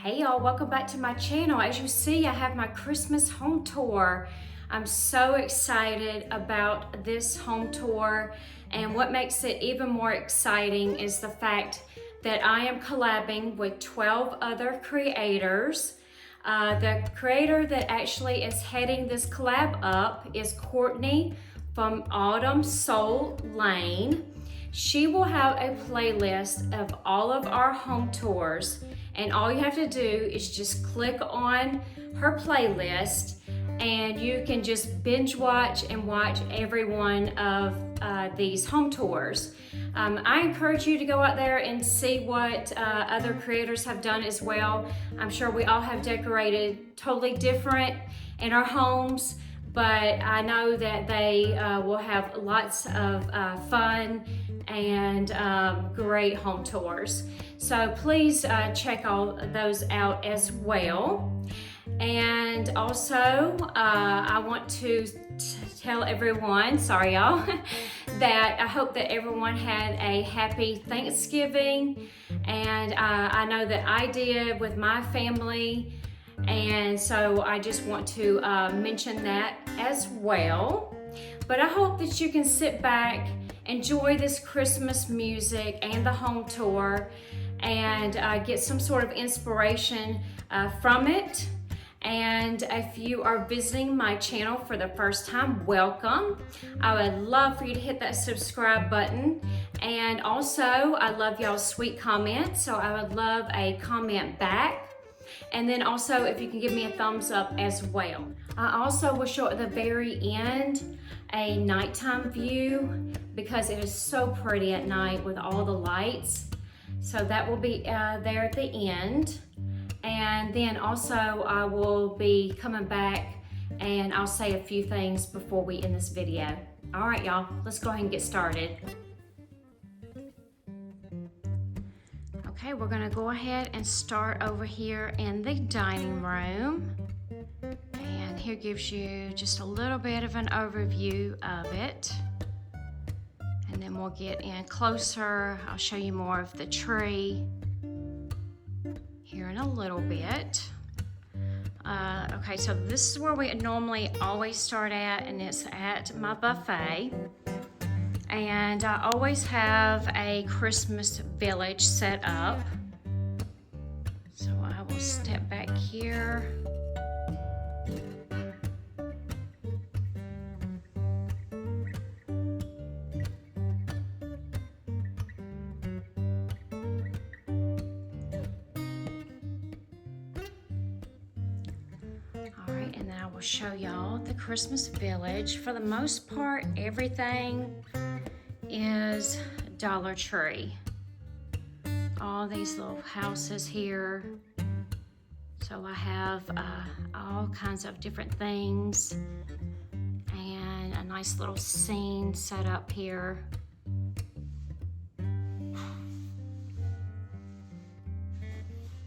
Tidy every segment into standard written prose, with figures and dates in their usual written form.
Hey y'all, welcome back to my channel. As you see, I have my Christmas home tour. I'm so excited about this home tour, and what makes it even more exciting is the fact that I am collabing with 12 other creators. The creator that actually is heading this collab up is Courtney from Autumn Soul Lane. She will have a playlist of all of our home tours, and all you have to do is just click on her playlist and you can just binge watch and watch every one of these home tours. I encourage you to go out there and see what other creators have done as well. I'm sure we all have decorated totally different in our homes, but I know that they will have lots of fun and great home tours. So please check all those out as well. And also, I want to tell everyone, sorry y'all, that I hope that everyone had a happy Thanksgiving. And I know that I did with my family. And so I just want to mention that as well. But I hope that you can sit back, enjoy this Christmas music and the home tour, and get some sort of inspiration from it. And if you are visiting my channel for the first time, welcome. I would love for you to hit that subscribe button. And also, I love y'all's sweet comments, so I would love a comment back. And then also, if you can give me a thumbs up as well. I also will show at the very end a nighttime view because it is so pretty at night with all the lights. So that will be there at the end. And then also I will be coming back and I'll say a few things before we end this video. All right, y'all, let's go ahead and get started. Okay, we're gonna go ahead and start over here in the dining room. And here gives you just a little bit of an overview of it. And then we'll get in closer. I'll show you more of the tree here in a little bit. Okay, so this is where we normally always start at, and it's at my buffet. And I always have a Christmas village set up. So I will step back here. And then I will show y'all the Christmas village. For the most part, everything is Dollar Tree. All these little houses here. So I have all kinds of different things and a nice little scene set up here.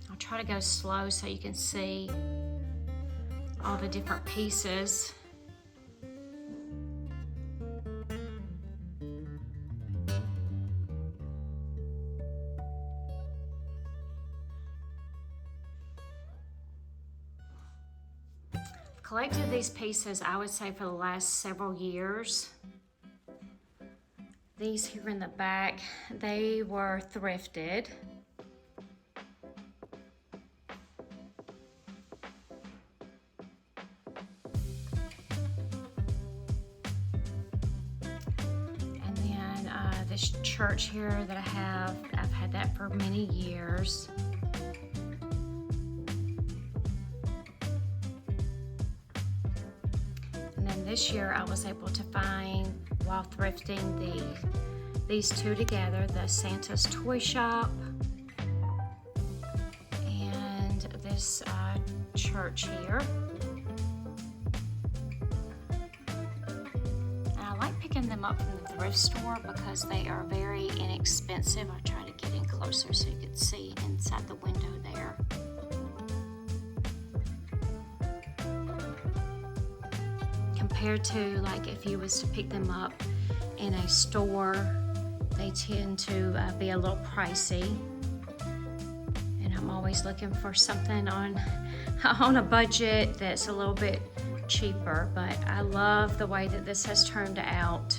I'll try to go slow so you can see all the different pieces. I've collected these pieces, I would say, for the last several years. These here in the back, they were thrifted. This church here that I've had that for many years. And then this year I was able to find, while thrifting, these two together, the Santa's Toy Shop and this church here. Picking them up from the thrift store because they are very inexpensive. I'll try to get in closer so you can see inside the window there. Compared to like if you was to pick them up in a store, they tend to be a little pricey. And I'm always always looking for something on a budget that's a little bit cheaper, but I love the way that this has turned out.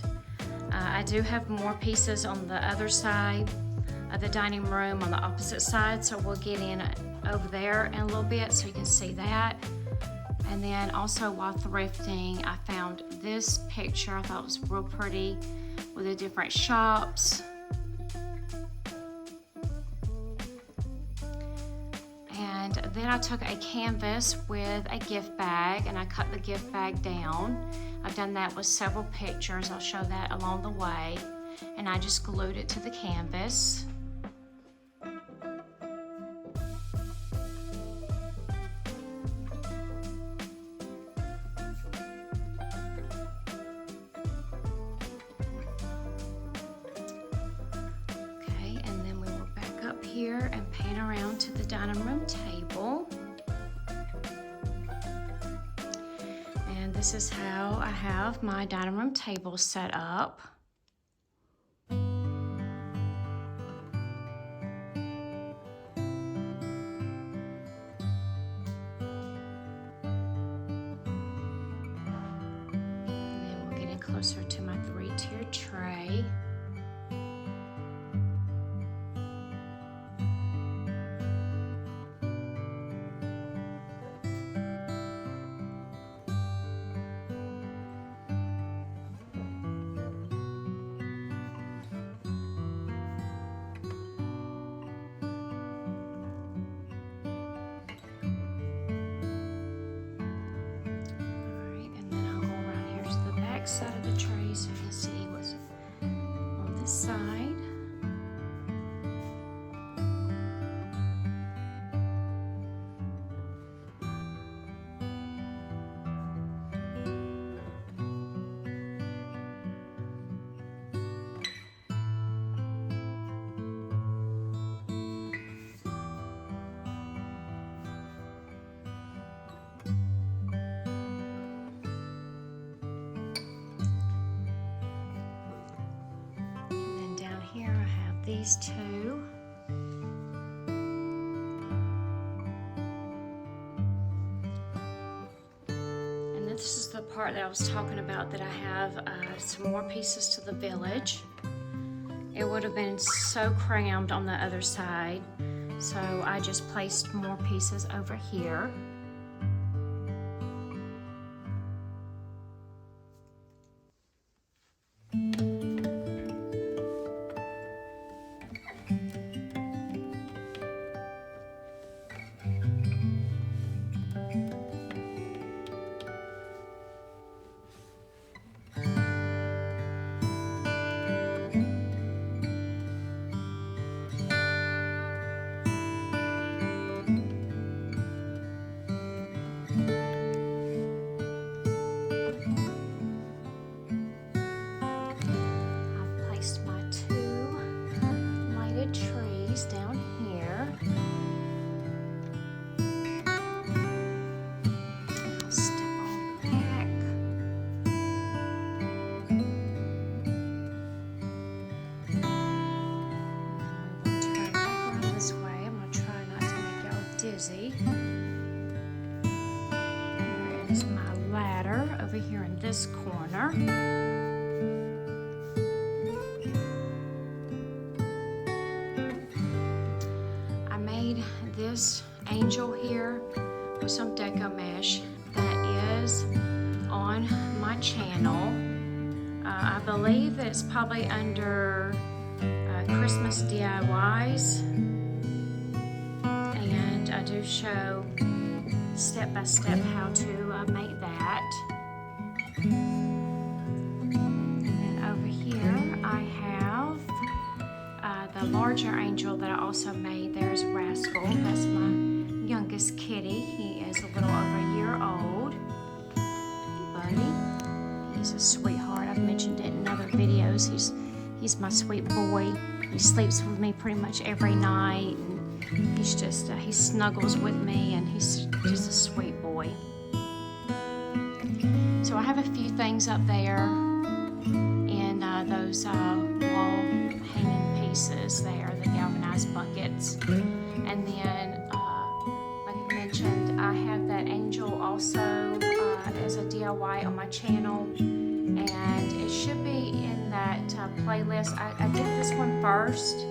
I do have more pieces on the other side of the dining room on the opposite side, so we'll get in over there in a little bit so you can see that. And then also while thrifting, I found this picture. I thought it was real pretty with the different shops. And then I took a canvas with a gift bag and I cut the gift bag down. I've done that with several pictures. I'll show that along the way. And I just glued it to the canvas. Here and pan around to the dining room table. And this is how I have my dining room table set up. And then we're getting closer to my 3-tiered tray. Side of the tray so you can see what's on this side. These two. And this is the part that I was talking about, that I have some more pieces to the village. It would have been so crammed on the other side, so I just placed more pieces over here. Here is my ladder over here in this corner. I made this angel here with some deco mesh that is on my channel. I believe that it's probably under Christmas DIYs. I do show step-by-step how to make that. And then over here I have the larger angel that I also made. There's Rascal. That's my youngest kitty. He is a little over a year old. Buddy. He's a sweetheart. I've mentioned it in other videos. He's my sweet boy. He sleeps with me pretty much every night. He's just, he snuggles with me, and he's just a sweet boy. So I have a few things up there in those wall hanging pieces there, the galvanized buckets. And then mentioned, I have that angel also as a DIY on my channel, and it should be in that playlist. I did this one first,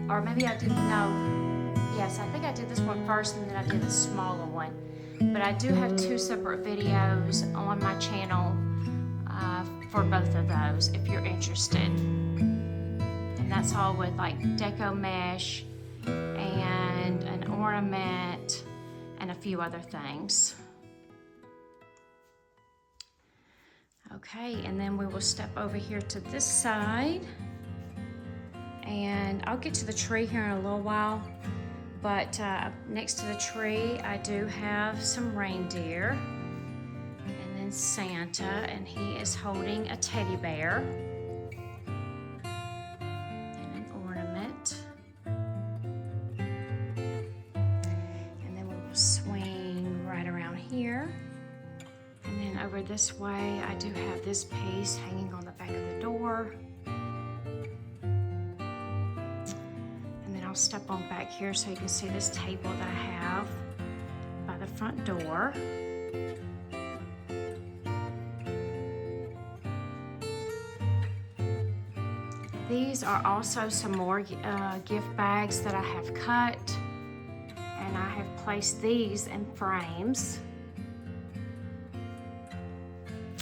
or maybe I didn't know. Yes, I think I did this one first and then I did the smaller one. But I do have 2 separate videos on my channel for both of those if you're interested. And that's all with like deco mesh and an ornament and a few other things. Okay, and then we will step over here to this side, and I'll get to the tree here in a little while, but next to the tree I do have some reindeer and then Santa, and he is holding a teddy bear and an ornament. And then we will swing right around here. And then over this way, I do have this piece hanging on the back of the door. And then I'll step on back here so you can see this table that I have by the front door. These are also some more gift bags that I have cut, and I have placed these in frames.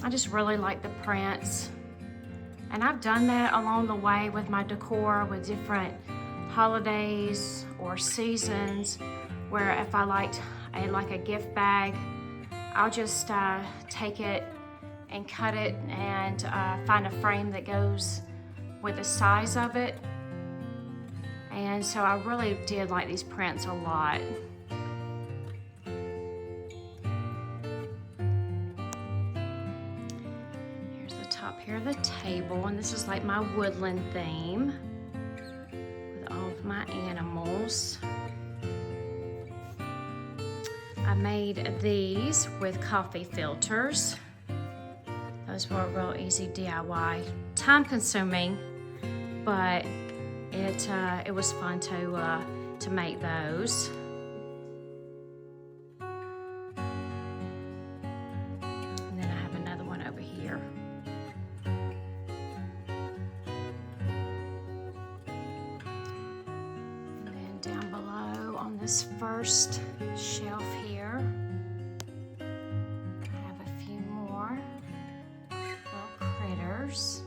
I just really like the prints, and I've done that along the way with my decor with different holidays or seasons, where if I like a gift bag, I'll just take it and cut it and find a frame that goes with the size of it. And so I really did like these prints a lot. Here of the table, and this is like my woodland theme with all of my animals. I made these with coffee filters. Those were a real easy DIY, time consuming, but it was fun to make those. And then I have another one over here. This first shelf here, I have a few more little critters.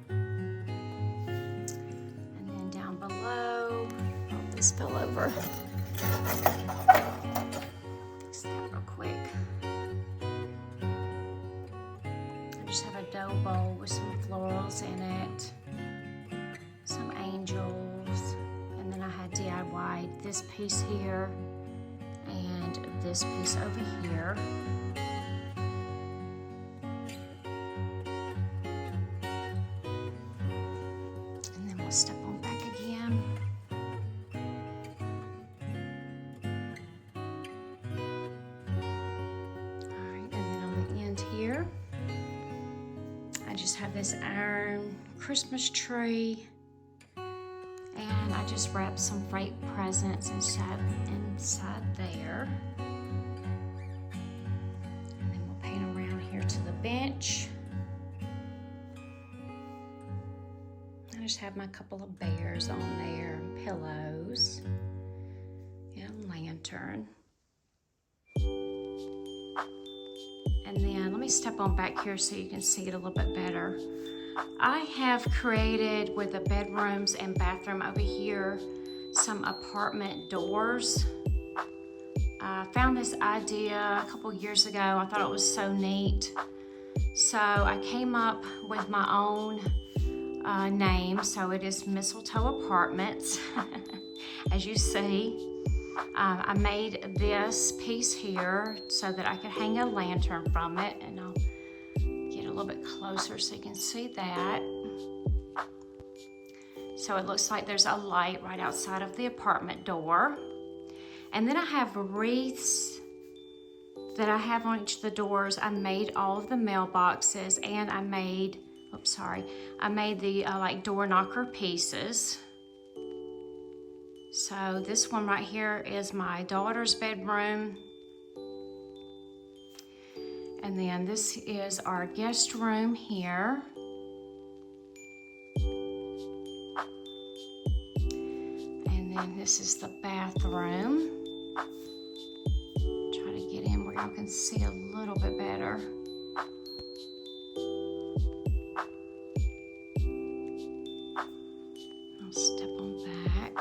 And then down below, oh, this fell over. Fix that real quick. I just have a dough bowl with some florals in it. Some angels, and then I had DIY'd this piece here and this piece over here. And then we'll step on back again. Alright, and then on the end here, I just have this iron Christmas tree. And I just wrapped some freight presents inside there. And then we'll pan around here to the bench. I just have my couple of bears on there, and pillows, and a lantern. And then let me step on back here so you can see it a little bit better. I have created with the bedrooms and bathroom over here some apartment doors. I found this idea a couple years ago. I thought it was so neat. So I came up with my own name. So it is Mistletoe Apartments, as you see. I made this piece here so that I could hang a lantern from it, and I'll get a little bit closer so you can see that. So it looks like there's a light right outside of the apartment door. And then I have wreaths that I have on each of the doors. I made all of the mailboxes, and I made, I made the like door knocker pieces. So this one right here is my daughter's bedroom. And then this is our guest room here. And then this is the bathroom. Try to get in where y'all can see a little bit better. I'll step on back.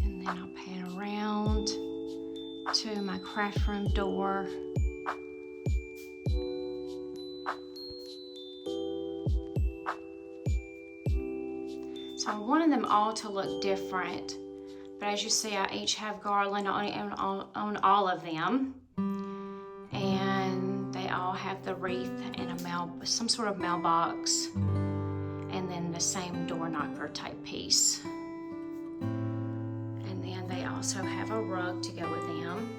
And then I'll pan around to my craft room door. So I wanted them all to look different, but as you see, I each have garland on all of them, and they all have the wreath and some sort of mailbox, and then the same door knocker type piece. And then they also have a rug to go with them.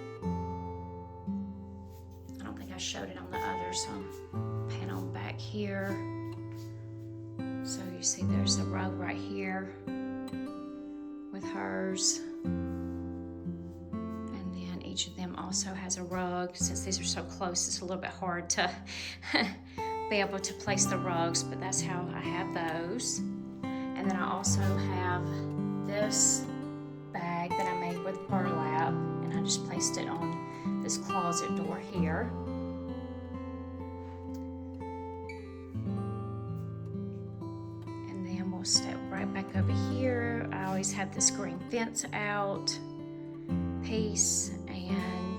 I don't think I showed it on the others, so I'll pan on back here. So you see there's the rug right here with hers. And then each of them also has a rug. Since these are so close, it's a little bit hard to be able to place the rugs, but that's how I have those. And then I also have this bag that I made with burlap, and I just placed it on this closet door here. Step right back over here. I always have this green fence out piece, and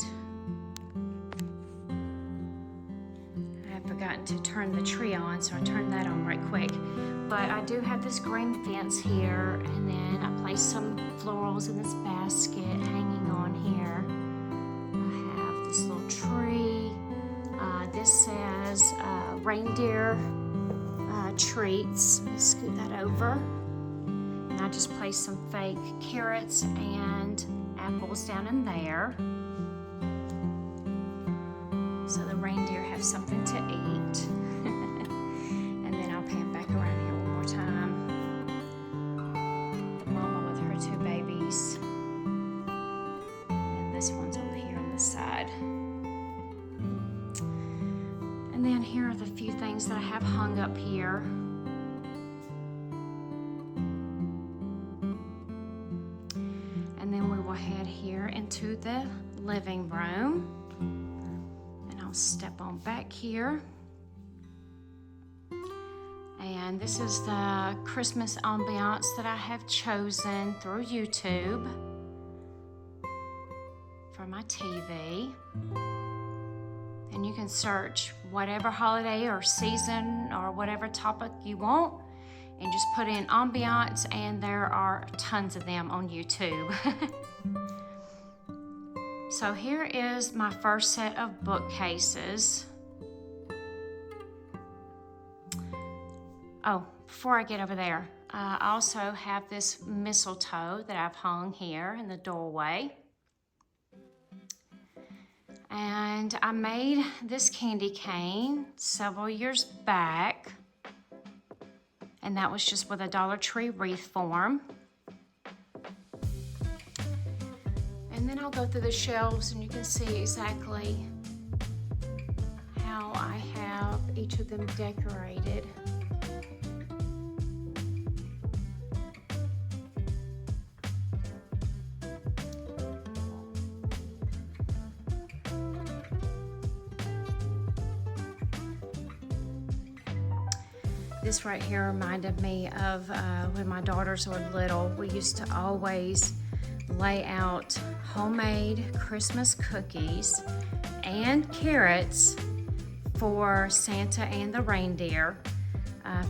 I have forgotten to turn the tree on, so I turned that on right quick. But I do have this green fence here, and then I placed some florals in this basket hanging on here. I have this little tree. This says reindeer treats. Let's scoot that over. And I just placed some fake carrots and apples down in there, so the reindeer have something to eat. And then I'll pan back around here one more time. The mama with her two babies. And this one's over here on the side. And then here are the few things that I have hung up here. And then we will head here into the living room. And I'll step on back here. And this is the Christmas ambiance that I have chosen through YouTube for my TV. And you can search whatever holiday or season or whatever topic you want and just put in ambiance, and there are tons of them on YouTube. So here is my first set of bookcases. Oh, before I get over there, I also have this mistletoe that I've hung here in the doorway. And I made this candy cane several years back, and that was just with a Dollar Tree wreath form. And then I'll go through the shelves and you can see exactly how I have each of them decorated. This right here reminded me of when my daughters were little. We used to always lay out homemade Christmas cookies and carrots for Santa and the reindeer.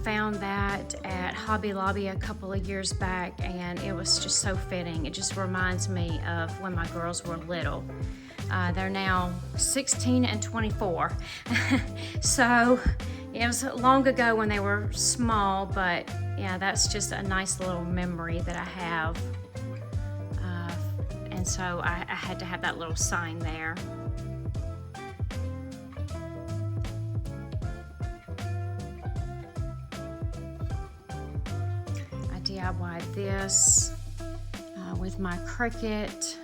Found that at Hobby Lobby a couple of years back, and it was just so fitting. It just reminds me of when my girls were little. They're now 16 and 24. So it was long ago when they were small, but yeah, that's just a nice little memory that I have. And so I had to have that little sign there. DIY'd this with my Cricut.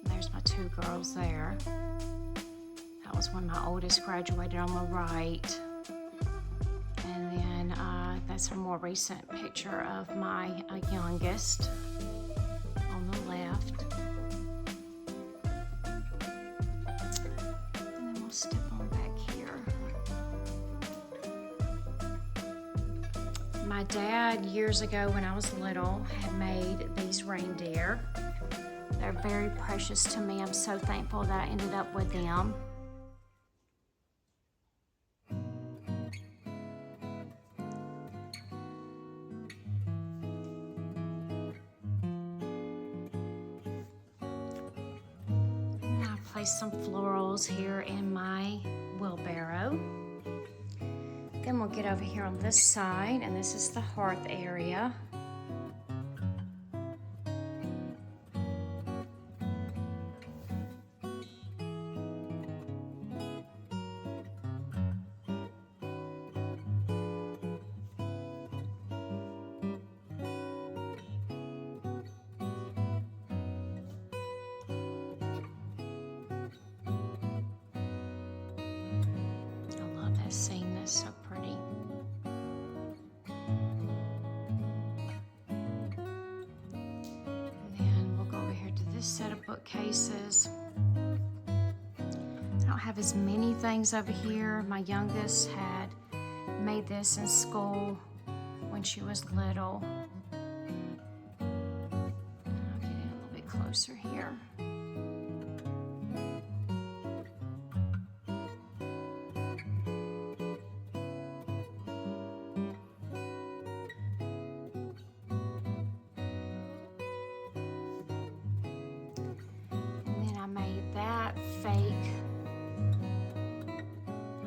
There's my two girls there. That was when my oldest graduated on the right. And then that's a more recent picture of my youngest on the left. And then we'll step on back here. My dad, years ago when I was little, had made these reindeer. They're very precious to me. I'm so thankful that I ended up with them. Place some florals here in my wheelbarrow. Then we'll get over here on this side, and this is the hearth area. Seeing this so pretty. And then we'll go over here to this set of bookcases. I don't have as many things over here. My youngest had made this in school when she was little. I'll get in a little bit closer here. Fake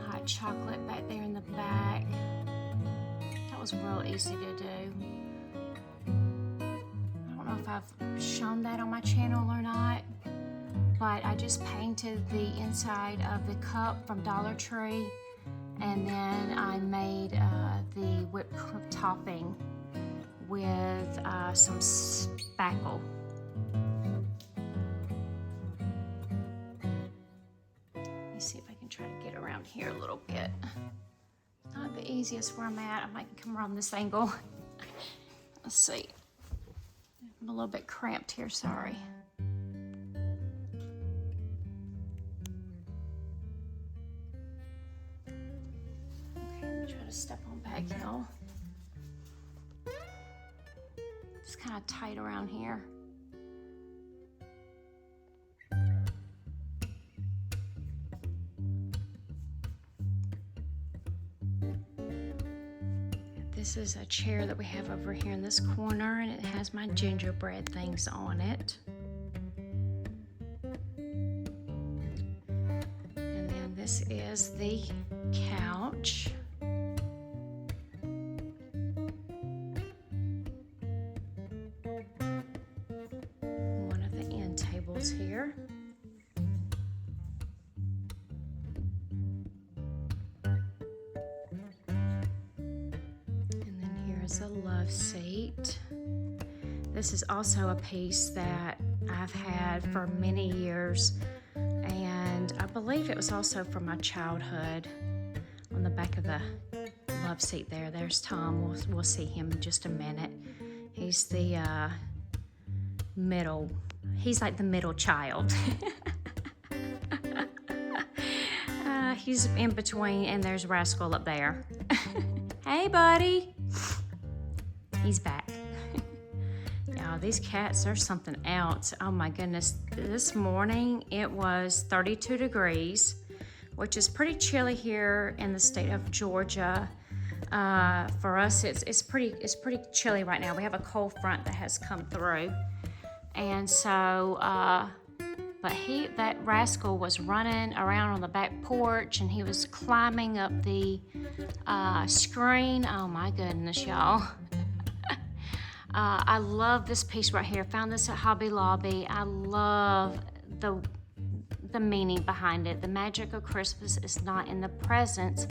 hot chocolate back there in the back. That was real easy to do. I don't know if I've shown that on my channel or not, but I just painted the inside of the cup from Dollar Tree, and then I made the whipped cream topping with some spackle. See if I can try to get around here a little bit. Not the easiest where I'm at. I might come around this angle. Let's see. I'm a little bit cramped here, sorry. Okay, let me try to step on back, y'all. It's kind of tight around here. This is a chair that we have over here in this corner, and it has my gingerbread things on it. And then this is the couch. One of the end tables here. A love seat. This is also a piece that I've had for many years, and I believe it was also from my childhood. On the back of the love seat there's Tom. We'll see him in just a minute. He's the middle. He's like the middle child. He's in between, and there's Rascal up there. Hey, buddy. He's back. Y'all, these cats are something else. Oh my goodness. This morning it was 32 degrees, which is pretty chilly here in the state of Georgia. For us, it's pretty chilly right now. We have a cold front that has come through, and so but that rascal was running around on the back porch, and he was climbing up the screen. Oh my goodness, y'all. I love this piece right here. Found this at Hobby Lobby. I love the meaning behind it. The magic of Christmas is not in the presents,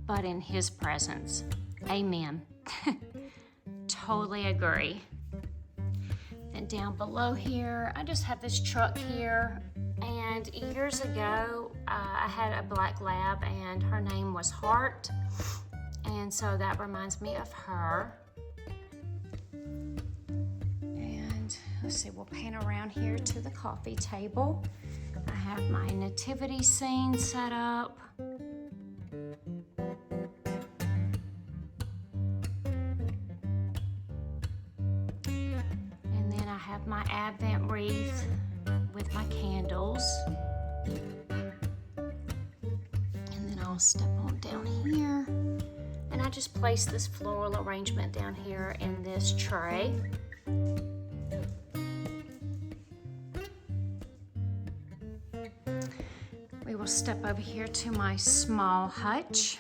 but in His presence. Amen. Totally agree. And down below here, I just have this truck here. And years ago, I had a black lab and her name was Heart. And so that reminds me of her. And let's see, we'll pan around here to the coffee table. I have my nativity scene set up. And then I have my Advent wreath with my candles. And then I'll step on down here. And I just place this floral arrangement down here in this tray. We will step over here to my small hutch.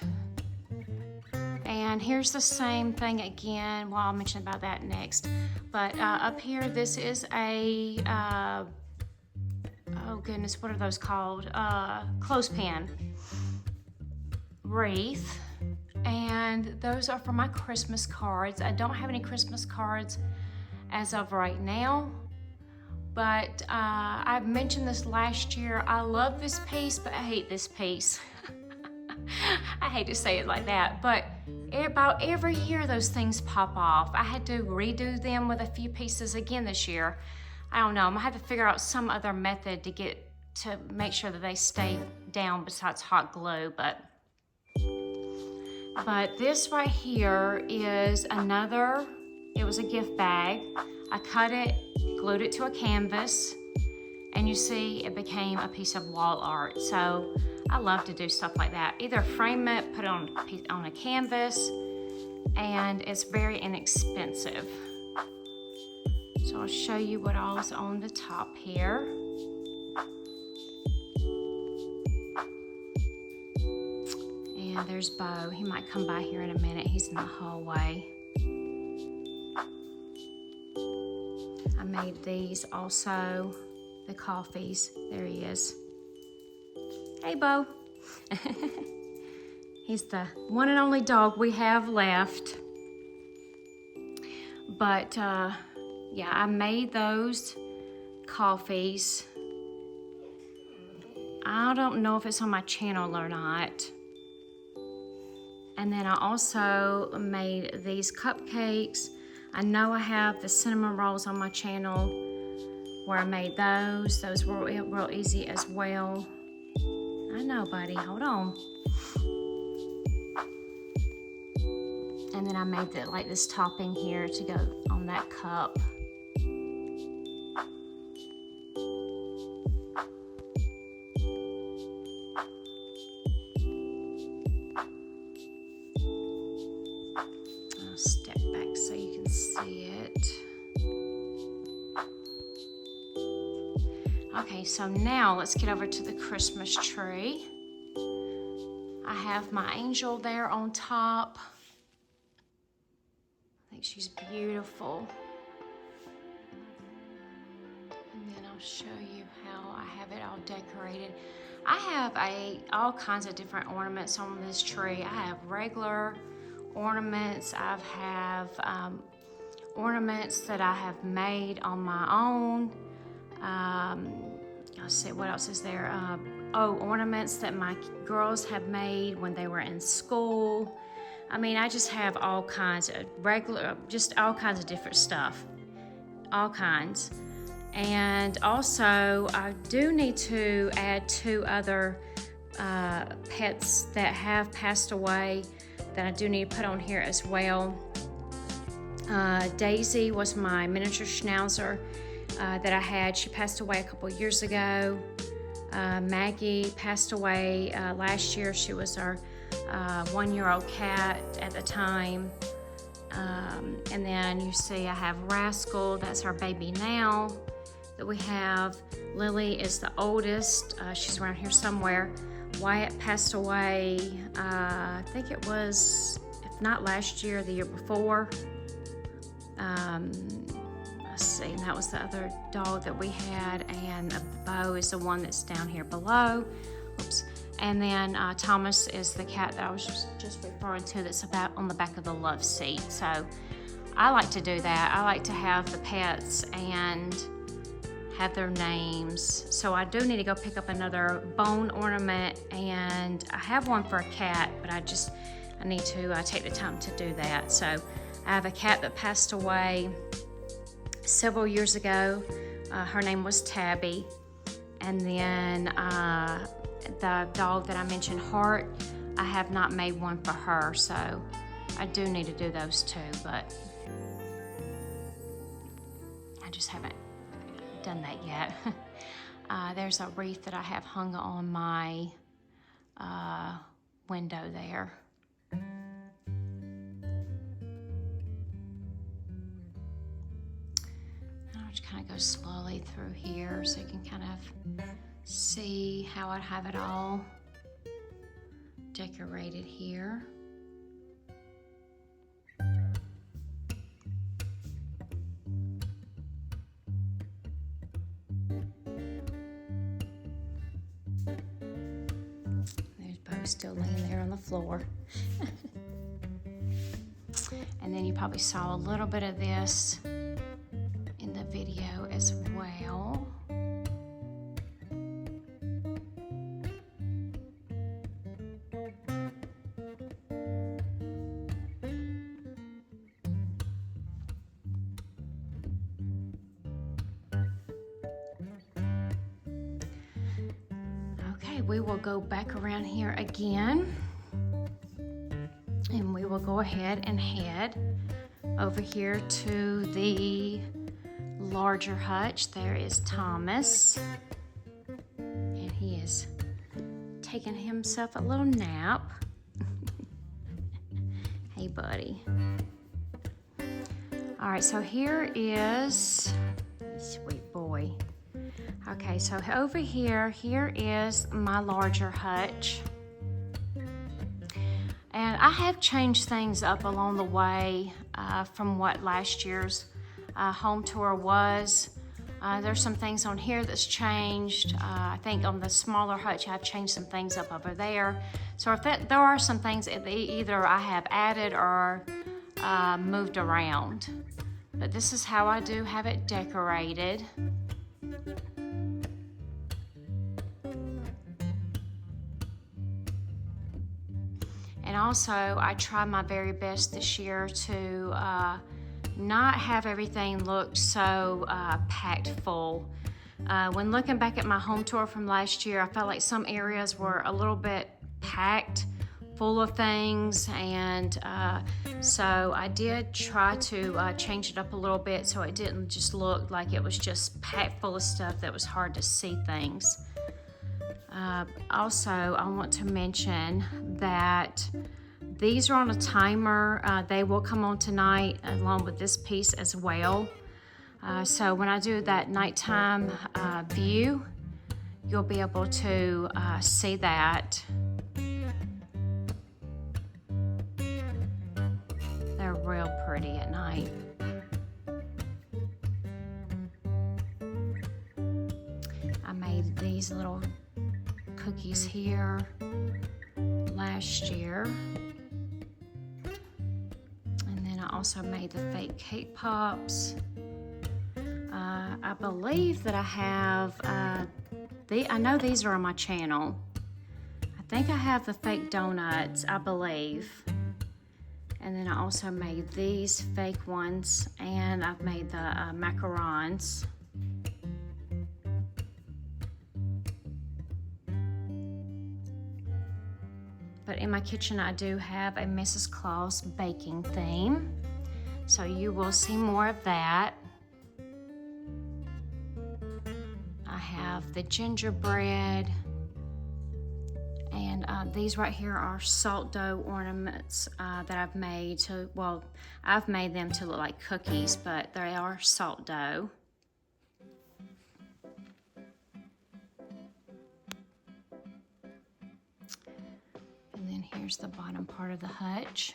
And here's the same thing again. Well, I'll mention about that next. But up here, this is a, oh goodness, what are those called? Clothespin wreath. And those are for my Christmas cards. I don't have any Christmas cards as of right now. But I've mentioned this last year. I love this piece, but I hate this piece. I hate to say it like that, but about every year those things pop off. I had to redo them with a few pieces again this year. I don't know, I'm gonna have to figure out some other method to make sure that they stay down besides hot glue, but this right here is another, it was a gift bag. I cut it, glued it to a canvas, and you see it became a piece of wall art. So I love to do stuff like that. Either frame it, put it on a canvas, and it's very inexpensive. So I'll show you what all is on the top here. And there's Bo. He might come by here in a minute. He's in the hallway. I made these also, the coffees. There he is. Hey, Bo. He's the one and only dog we have left. But yeah, I made those coffees. I don't know if it's on my channel or not. And then I also made these cupcakes. I know I have the cinnamon rolls on my channel where I made those. Those were real easy as well. I know, buddy, hold on. And then I made like this topping here to go on that cup. I'll step back so you can see it. Okay, so now let's get over to the Christmas tree. I have my angel there on top. I think she's beautiful. And then I'll show you how I have it all decorated. I have all kinds of different ornaments on this tree. I have regular ornaments. I have ornaments that I have made on my own. Let's see, what else is there? Ornaments that my girls have made when they were in school. I mean, I just have all kinds of just all kinds of different stuff. All kinds. And also, I do need to add 2 other pets that have passed away that I do need to put on here as well. Daisy was my miniature schnauzer that I had. She passed away a couple years ago. Maggie passed away last year. She was our 1-year-old cat at the time. And then you see I have Rascal, that's our baby now that we have. Lily is the oldest. She's around here somewhere. Wyatt passed away, I think it was, if not last year, the year before. Let's see, and that was the other dog that we had, and Bo is the one that's down here below. Oops. And then Thomas is the cat that I was just referring to, that's about on the back of the love seat. So I like to do that. I like to have the pets and have their names. So I do need to go pick up another bone ornament, and I have one for a cat, but I need to take the time to do that. So I have a cat that passed away several years ago. Her name was Tabby. And then the dog that I mentioned, Heart, I have not made one for her, so I do need to do those too, but I just haven't done that yet. There's a wreath that I have hung on my window there. I'll just kind of go slowly through here so you can kind of see how I have it all decorated here. There's Bo still laying there on the floor. And then you probably saw a little bit of this in the video as well. We will go back around here again, and we will go ahead and head over here to the larger hutch. There is Thomas, and he is taking himself a little nap. Hey, buddy. All right, so here is, sweet boy. Okay, so over here is my larger hutch. And I have changed things up along the way from what last year's home tour was. There's some things on here that's changed. I think on the smaller hutch, I've changed some things up over there. So if there are some things that either I have added or moved around. But this is how I do have it decorated. And also, I try my very best this year to not have everything look so packed full. When looking back at my home tour from last year, I felt like some areas were a little bit packed, full of things, and so I did try to change it up a little bit so it didn't just look like it was just packed full of stuff that was hard to see things. Also, I want to mention that these are on a timer. They will come on tonight along with this piece as well. So when I do that nighttime view, you'll be able to see that. They're real pretty at night. I made these little cookies here last year, and then I also made the fake cake pops. I believe that I have I know these are on my channel. I think I have the fake donuts, I believe, and then I also made these fake ones, and I've made the macarons. But in my kitchen, I do have a Mrs. Claus baking theme. So you will see more of that. I have the gingerbread. And these right here are salt dough ornaments that I've made to, well, I've made them to look like cookies, but they are salt dough. And then here's the bottom part of the hutch.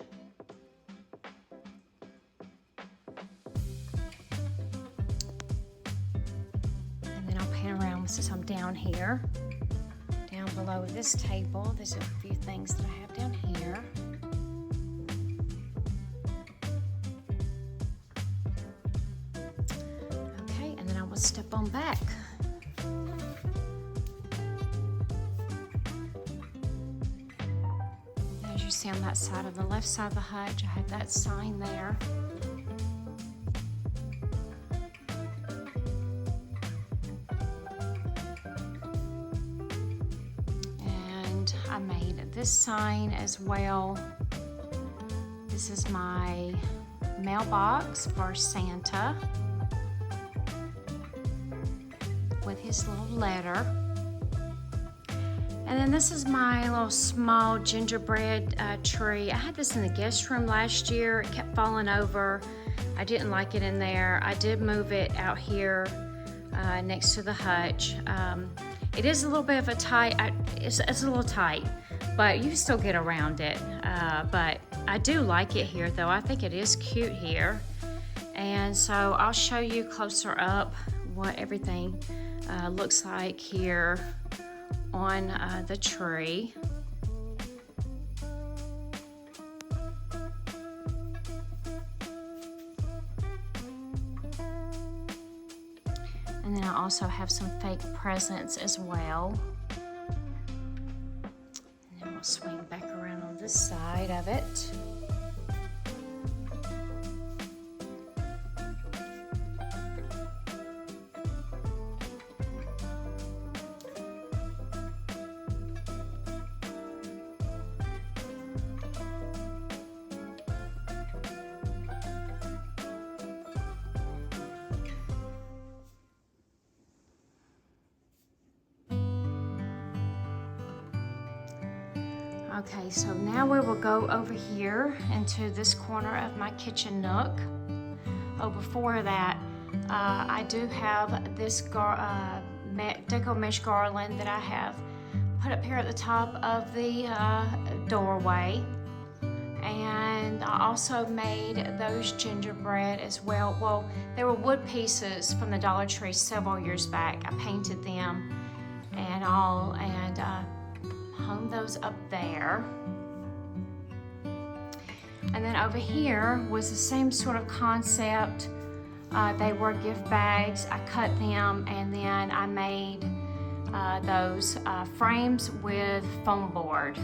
since I'm down here. Down below this table, there's a few things that I have down here. Okay, and then I will step on back. As you see on that side, of the left side of the hutch, I have that sign there. I made this sign as well. This is my mailbox for Santa with his little letter. And then this is my little small gingerbread tree. I had this in the guest room last year. It kept falling over. I didn't like it in there. I did move it out here next to the hutch. It is a little bit of a tight, it's a little tight, but you can still get around it. But I do like it here though. I think it is cute here. And so I'll show you closer up what everything looks like here on the tree. And then I also have some fake presents as well. And then we'll swing back around on this side of it. Okay, so now we will go over here into this corner of my kitchen nook. Oh, before that, I do have this deco mesh garland that I have put up here at the top of the doorway. And I also made those gingerbread as well. Well, they were wood pieces from the Dollar Tree several years back. I painted them and all, and hung those up there. And then over here was the same sort of concept. They were gift bags. I cut them and then I made those frames with foam board.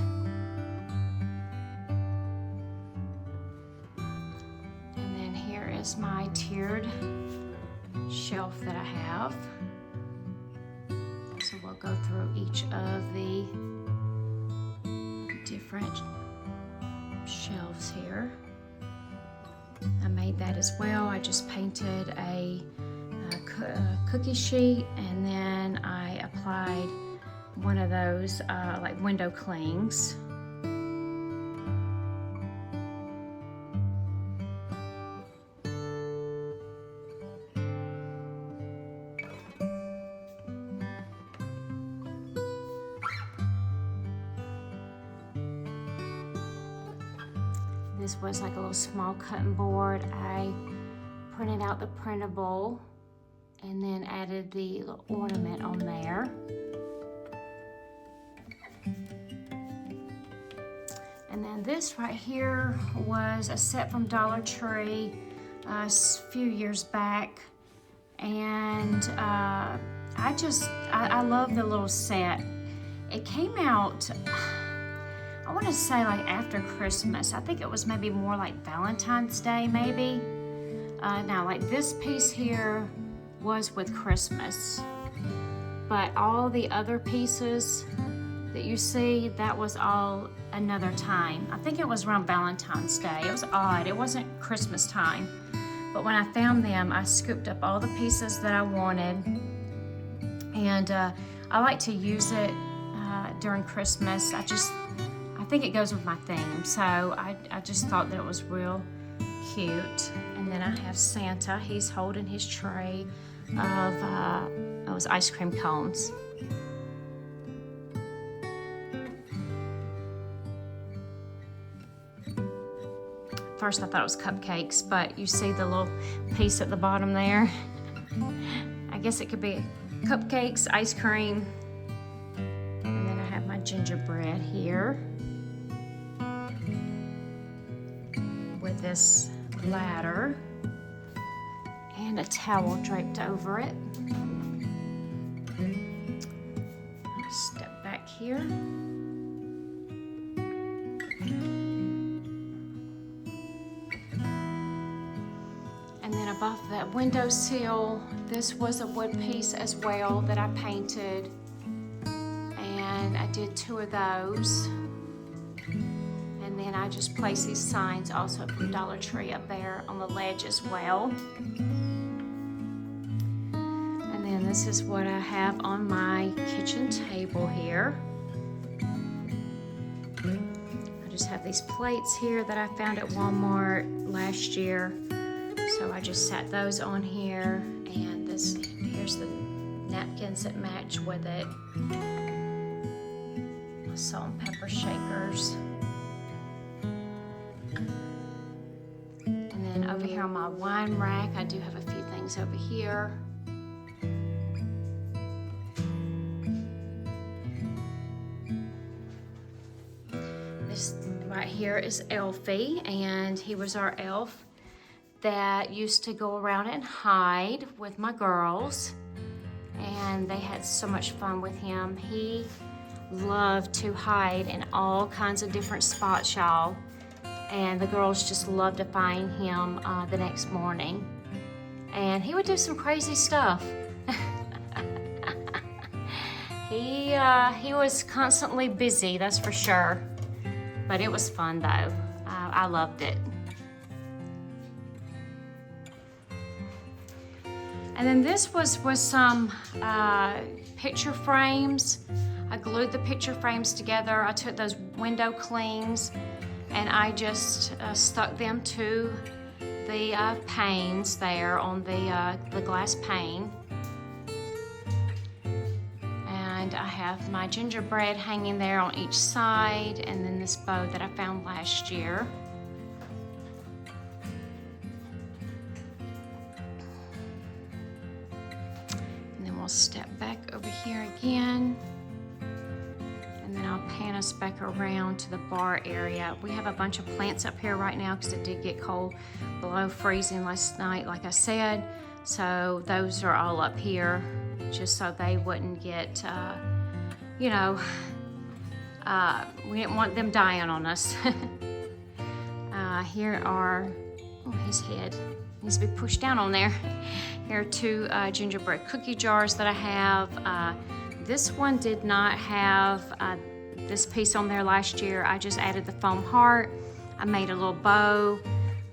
And then here is my tiered shelf that I have. So we'll go through each of the different shelves here. I made that as well. I just painted a cookie sheet and then I applied one of those like window clings. This was like a little small cutting board. I printed out the printable and then added the little ornament on there. And then this right here was a set from Dollar Tree a few years back. And I love the little set. It came out, I want to say like after Christmas. I think it was maybe more like Valentine's Day maybe. Now like this piece here was with Christmas, but all the other pieces that you see, that was all another time. I think it was around Valentine's Day. It was odd, it wasn't Christmas time. But when I found them, I scooped up all the pieces that I wanted. And I like to use it during Christmas. I think it goes with my theme, so I just thought that it was real cute. And then I have Santa. He's holding his tray of those ice cream cones. First I thought it was cupcakes, but you see the little piece at the bottom there? I guess it could be cupcakes, ice cream, and then I have my gingerbread here with this ladder and a towel draped over it. I'll step back here. And then above that windowsill, this was a wood piece as well that I painted. And I did 2 of those. And then I just placed these signs also from Dollar Tree up there on the ledge as well. And then this is what I have on my kitchen table here. I just have these plates here that I found at Walmart last year. So I just sat those on here, and here's the napkins that match with it. My salt and pepper shakers. And then over here on my wine rack, I do have a few things over here. This right here is Elfie, and he was our elf that used to go around and hide with my girls, and they had so much fun with him. He loved to hide in all kinds of different spots, y'all, and the girls just loved to find him the next morning, and he would do some crazy stuff. He was constantly busy, that's for sure, but it was fun though. I loved it. And then this was some picture frames. I glued the picture frames together. I took those window clings and I just stuck them to the panes there on the glass pane. And I have my gingerbread hanging there on each side, and then this bow that I found last year. Step back over here again, and then I'll pan us back around to the bar area. We have a bunch of plants up here right now because it did get cold, below freezing last night, like I said, so those are all up here just so they wouldn't get we didn't want them dying on us. Here are, his head needs to be pushed down on there. Here are 2 gingerbread cookie jars that I have. This one did not have this piece on there last year. I just added the foam heart. I made a little bow.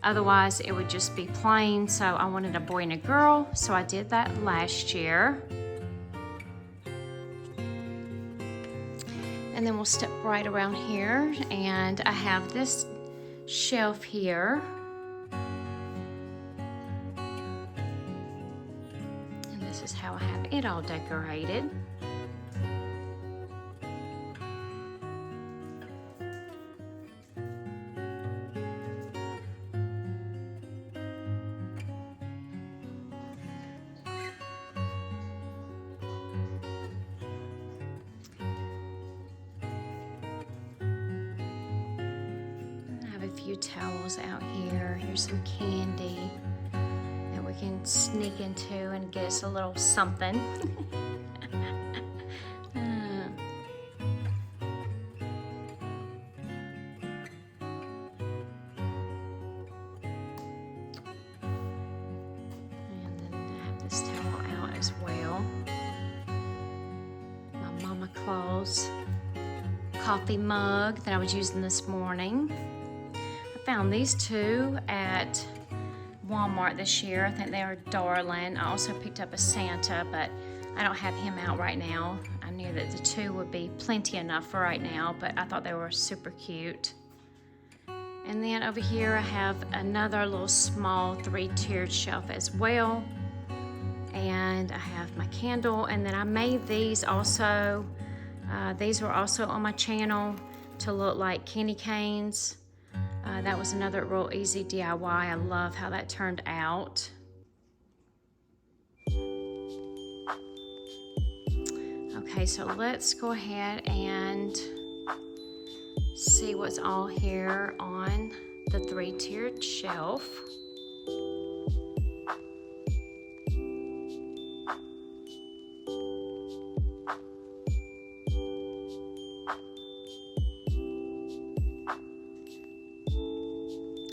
Otherwise, it would just be plain. So I wanted a boy and a girl, so I did that last year. And then we'll step right around here, and I have this shelf here. This is how I have it all decorated. I have a few towels out here. Here's some candy that we can sneak into and get us a little something. And then I have this towel out as well. My Mama Claus coffee mug that I was using this morning. I found these 2 at Walmart this year. I think they are darling. I also picked up a Santa, but I don't have him out right now. I knew that the 2 would be plenty enough for right now, but I thought they were super cute. And then over here I have another little small 3-tiered shelf as well. And I have my candle, and then I made these also. These were also on my channel to look like candy canes. That was another real easy DIY. I love how that turned out. Okay, so let's go ahead and see what's all here on the 3-tiered shelf.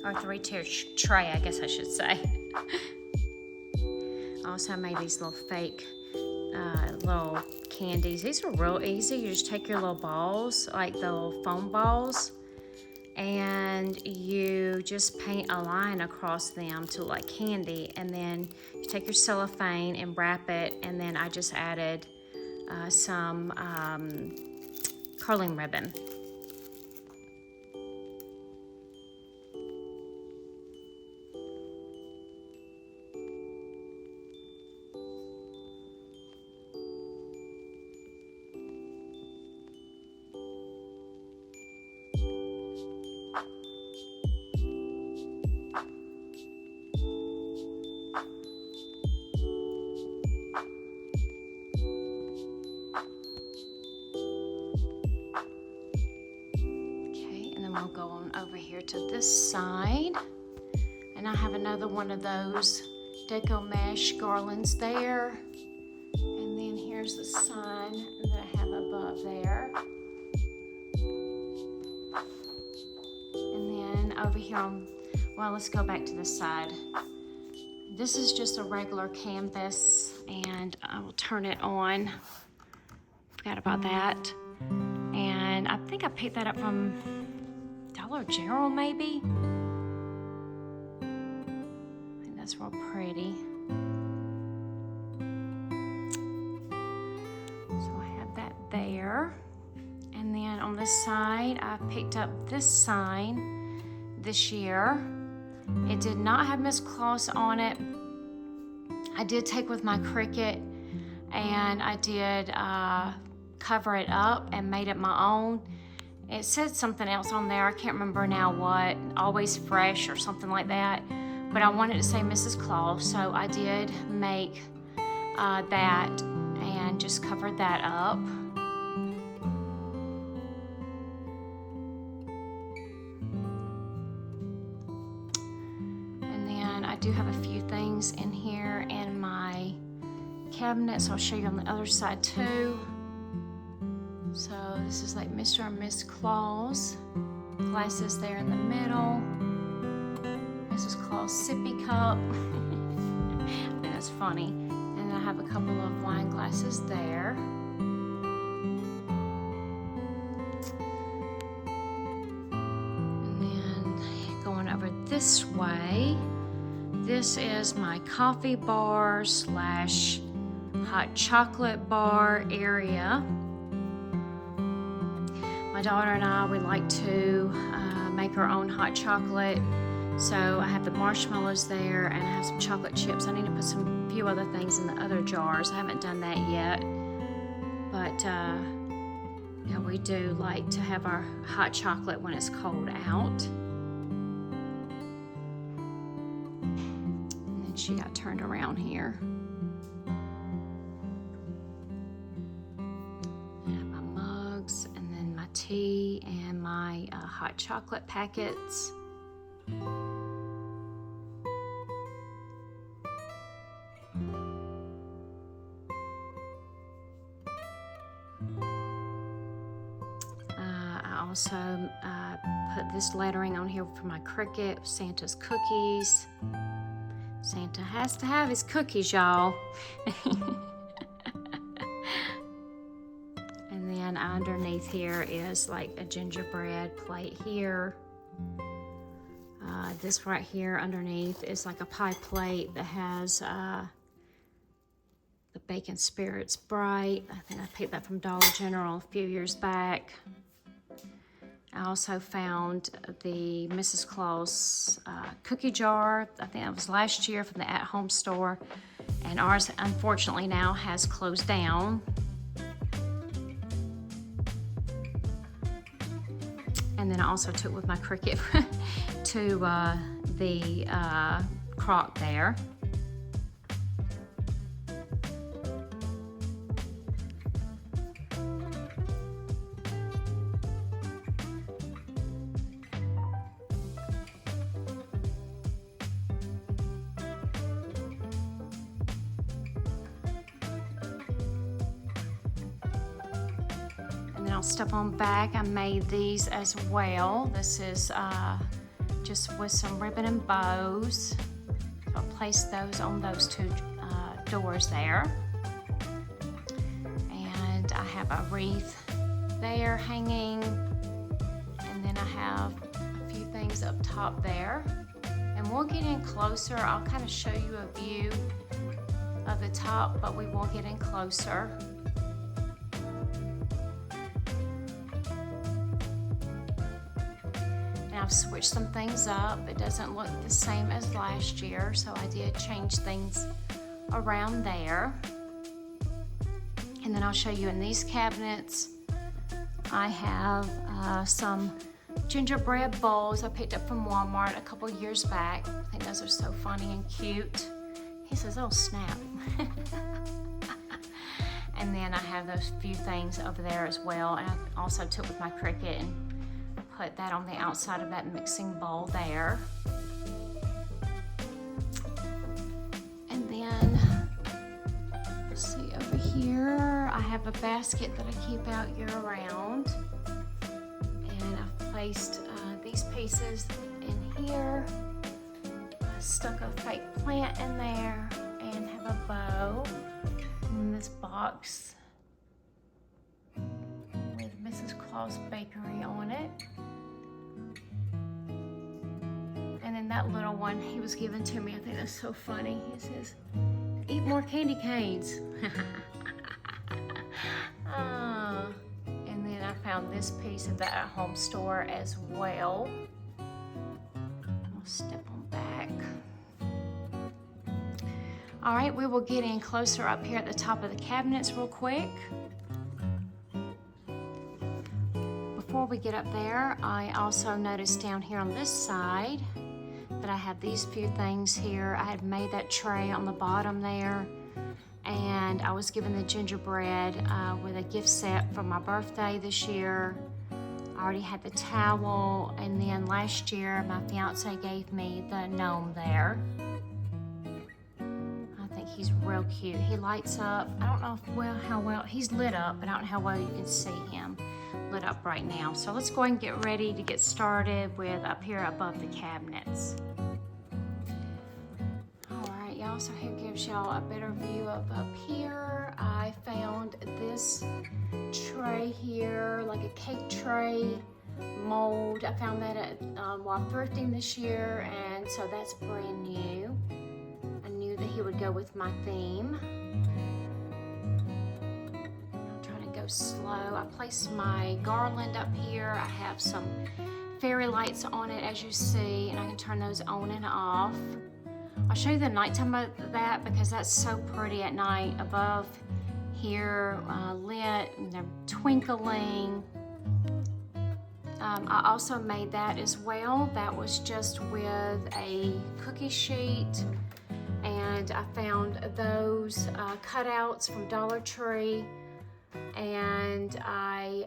Or 3-tiered tray, I guess I should say. Also, I made these little fake little candies. These are real easy. You just take your little balls, like the little foam balls, and you just paint a line across them to like candy, and then you take your cellophane and wrap it, and then I just added some curling ribbon. We'll go on over here to this side, and I have another one of those deco mesh garlands there, and then here's the sign that I have above there, and then over here on, well, let's go back to this side. This is just a regular canvas, and I will turn it on. Forgot about that. And I think I picked that up from Dollar General, maybe. I think that's real pretty. So I have that there. And then on this side, I picked up this sign this year. It did not have Miss Claus on it. I did take with my Cricut, and I did cover it up and made it my own. It said something else on there, I can't remember now what, always fresh or something like that, but I wanted to say Mrs. Claus, so I did make that and just covered that up. And then I do have a few things in here in my cabinet, so I'll show you on the other side too. So this is like Mr. and Miss Claus. Glasses there in the middle. Mrs. Claus sippy cup. I think that's funny. And then I have a couple of wine glasses there. And then going over this way, this is my coffee bar slash hot chocolate bar area. My daughter and I, we like to make our own hot chocolate. So I have the marshmallows there, and I have some chocolate chips. I need to put some few other things in the other jars. I haven't done that yet. But yeah, we do like to have our hot chocolate when it's cold out. And then she got turned around here. Tea and my hot chocolate packets. I also put this lettering on here for my Cricut, Santa's cookies. Santa has to have his cookies, y'all. Underneath here is like a gingerbread plate here. This right here underneath is like a pie plate that has the Bacon Spirits Bright. I think I picked that from Dollar General a few years back. I also found the Mrs. Claus cookie jar. I think that was last year from the at-home store. And ours, unfortunately, now has closed down. And then I also took with my Cricut to the crock there. then I'll step on back. I made these as well. This is just with some ribbon and bows. So I'll place those on those two doors there. And I have a wreath there hanging. And then I have a few things up top there. And we'll get in closer. I'll kind of show you a view of the top, but we will get in closer. And I've switched some things up. It doesn't look the same as last year, so I did change things around there. And then I'll show you in these cabinets, I have some gingerbread bowls I picked up from Walmart a couple years back. I think those are so funny and cute. He says, oh snap. And then I have those few things over there as well. And I also took with my Cricut and put that on the outside of that mixing bowl there. And then, let's see over here, I have a basket that I keep out year round. And I've placed these pieces in here. I stuck a fake plant in there and have a bow in this box with Mrs. Claus Bakery on it. And then that little one he was given to me, I think that's so funny. He says, eat more candy canes. And then I found this piece of that at-home store as well. I'll step on back. All right, we will get in closer up here at the top of the cabinets real quick. Before we get up there, I also noticed down here on this side that I have these few things here. I had made that tray on the bottom there, and I was given the gingerbread with a gift set for my birthday this year. I already had the towel, and then last year my fiance gave me the gnome there. I think he's real cute. He lights up. I don't know how well he's lit up, but I don't know how well you can see him lit up right now. So let's go ahead and get ready to get started with up here above the cabinets. Alright y'all, so here gives y'all a better view of up here. I found this tray here, like a cake tray mold. I found that at while thrifting this year, and so that's brand new. I knew that he would go with my theme. Slow. I placed my garland up here. I have some fairy lights on it, as you see, and I can turn those on and off. I'll show you the nighttime of that because that's so pretty at night above here, lit and they're twinkling. I also made that as well. That was just with a cookie sheet, and I found those cutouts from Dollar Tree. And I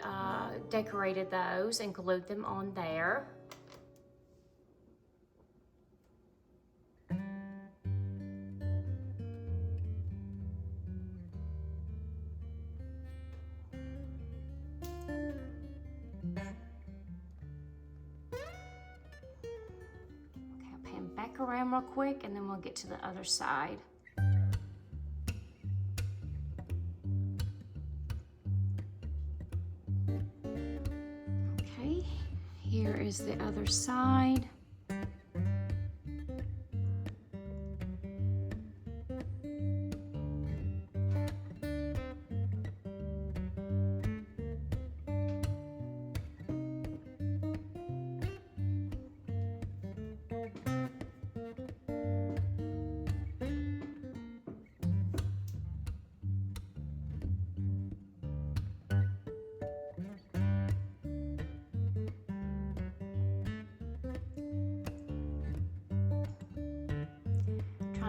decorated those and glued them on there. Okay, I'll pan back around real quick and then we'll get to the other side. Here is the other side.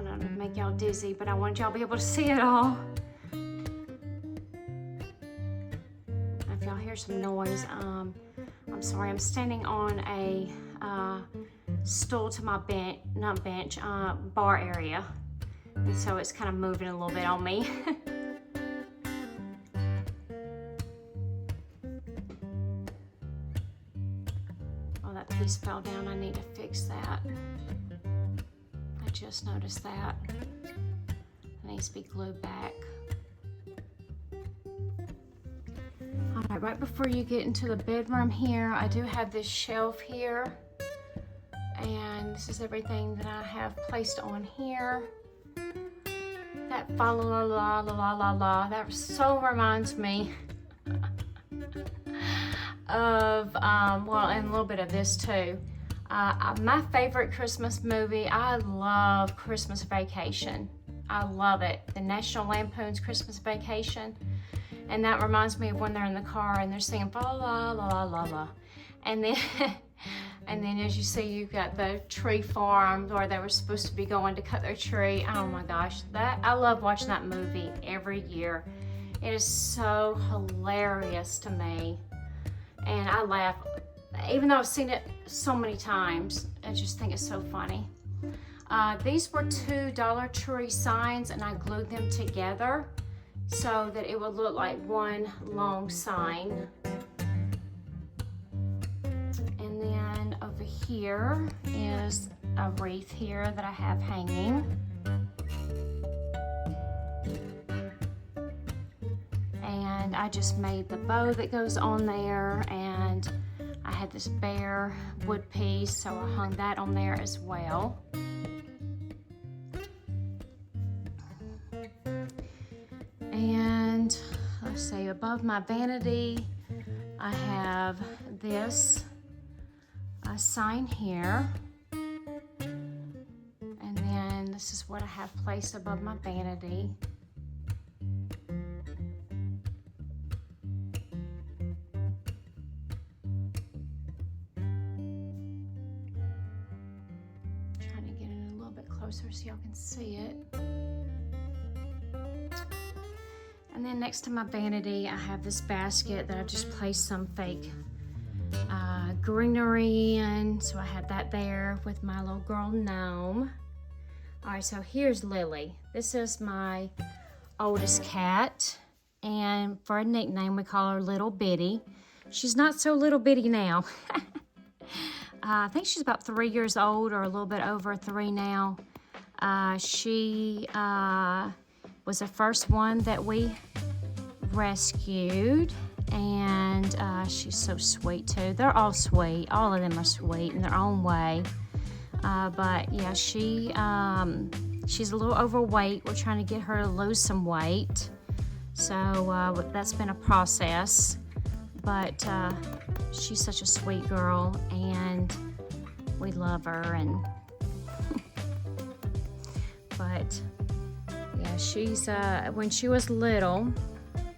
To make y'all dizzy, but I want y'all to be able to see it all. If y'all hear some noise, I'm sorry, I'm standing on a stool to my bar area, and so it's kind of moving a little bit on me. piece fell down. I need to fix that. I just noticed that. It needs to be glued back. All right, right before you get into the bedroom here, I do have this shelf here. And this is everything that I have placed on here. That fa la la la la la la, that so reminds me of, well, and a little bit of this too. My favorite Christmas movie, I love Christmas Vacation. I love it. The National Lampoon's Christmas Vacation. And that reminds me of when they're in the car and they're singing fa la la la la la. And then, and then as you see, you've got the tree farm where they were supposed to be going to cut their tree. Oh my gosh, I love watching that movie every year. It is so hilarious to me. And I laugh, even though I've seen it so many times, I just think it's so funny. These were 2 Dollar Tree signs and I glued them together so that it would look like one long sign. And then over here is a wreath here that I have hanging. And I just made the bow that goes on there, and I had this bare wood piece, so I hung that on there as well. And let's see, above my vanity, I have this sign here. And then this is what I have placed above my vanity. Trying to get it a little bit closer so y'all can see it. And then next to my vanity, I have this basket that I just placed some fake greenery in. So I have that there with my little girl gnome. All right, so here's Lily. This is my oldest cat. And for a nickname, we call her Little Bitty. She's not so little bitty now. I think she's about 3 years old, or a little bit over 3 now. She was the first one that we rescued, and she's so sweet too. They're all sweet. All of them are sweet in their own way. But yeah, she's a little overweight. We're trying to get her to lose some weight. So that's been a process. But she's such a sweet girl, and we love her. And but yeah, she's when she was little,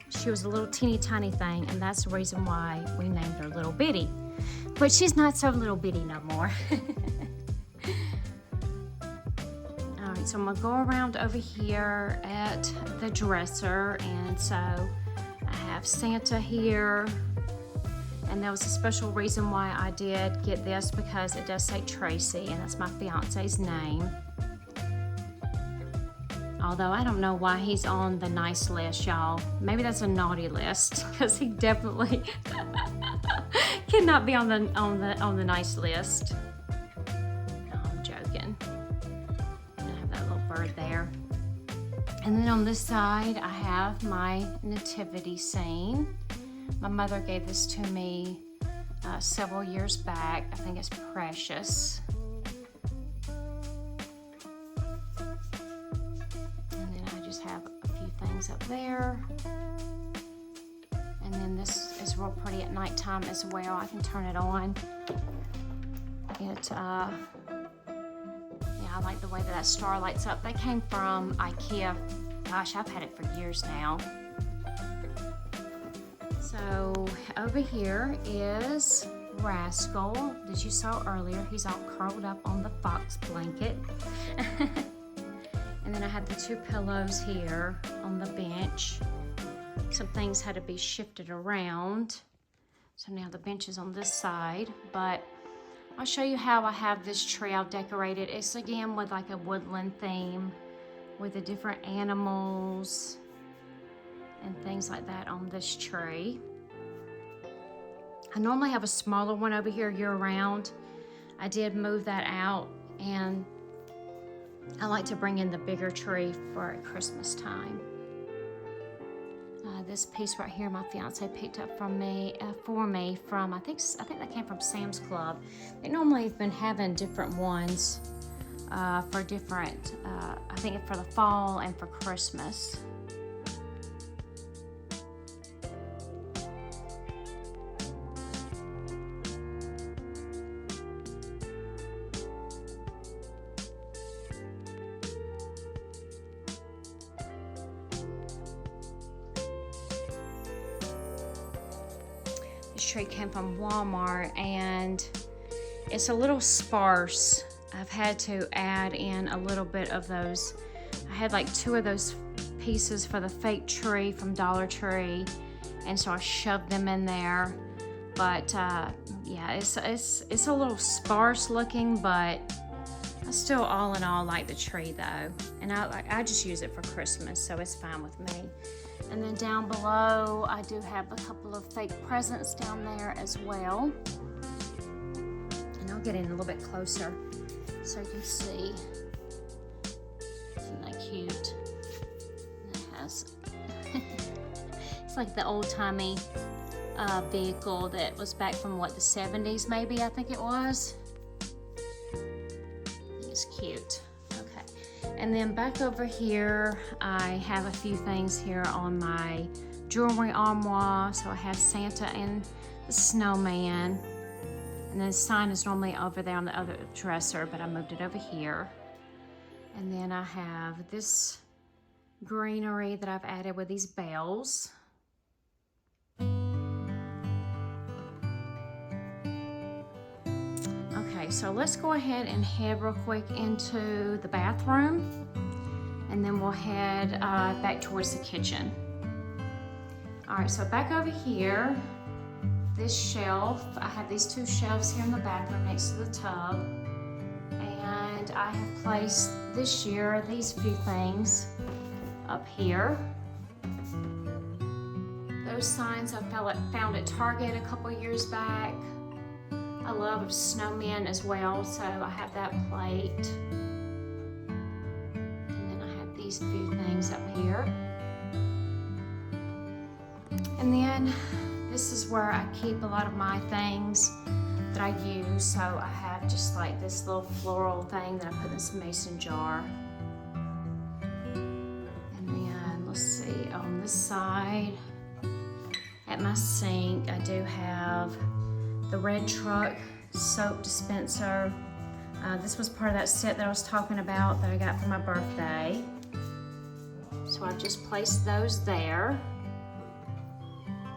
she was a little teeny tiny thing, and that's the reason why we named her Little Bitty. But she's not so little bitty no more. All right, so I'm gonna go around over here at the dresser, and so I have Santa here. And there was a special reason why I did get this, because it does say Tracy, and that's my fiance's name. Although I don't know why he's on the nice list, y'all. Maybe that's a naughty list, because he definitely cannot be on the nice list. No, I'm joking. I have that little bird there. And then on this side, I have my nativity scene. My mother gave this to me several years back. I think it's precious. And then I just have a few things up there. And then this is real pretty at nighttime as well. I can turn it on. Yeah, I like the way that star lights up. They came from IKEA. Gosh, I've had it for years now. So over here is Rascal that you saw earlier. He's all curled up on the fox blanket. And then I have the 2 pillows here on the bench. Some things had to be shifted around. So now the bench is on this side, but I'll show you how I have this tree all decorated. It's again with like a woodland theme with the different animals and things like that on this tree. I normally have a smaller one over here year-round, I did move that out, and I like to bring in the bigger tree for Christmas time. This piece right here, my fiance picked up from me for me from I think that came from Sam's Club. They normally have been having different ones for different. I think for the fall and for Christmas. This tree came from Walmart, and it's a little sparse. I've had to add in a little bit of those. I had like 2 of those pieces for the fake tree from Dollar Tree, and so I shoved them in there. But yeah, it's a little sparse looking, but I still all in all like the tree though. And I just use it for Christmas, so it's fine with me. And then down below, I do have a couple of fake presents down there as well. And I'll get in a little bit closer so you can see. Isn't that cute? And it has, it's like the old-timey vehicle that was back from what, the 70s maybe, I think it was. It's cute. And then back over here, I have a few things here on my jewelry armoire. So I have Santa and the snowman. And then the sign is normally over there on the other dresser, but I moved it over here. And then I have this greenery that I've added with these bells. Okay, so let's go ahead and head real quick into the bathroom, and then we'll head back towards the kitchen. All right, so back over here, this shelf, I have these 2 shelves here in the bathroom next to the tub, and I have placed this year these few things up here. Those signs I found at Target a couple years back. I love snowmen as well, so I have that plate. And then I have these few things up here. And then this is where I keep a lot of my things that I use. So I have just like this little floral thing that I put in this mason jar. And then let's see, on this side, at my sink, I do have the red truck soap dispenser. This was part of that set that I was talking about that I got for my birthday. So I've just placed those there.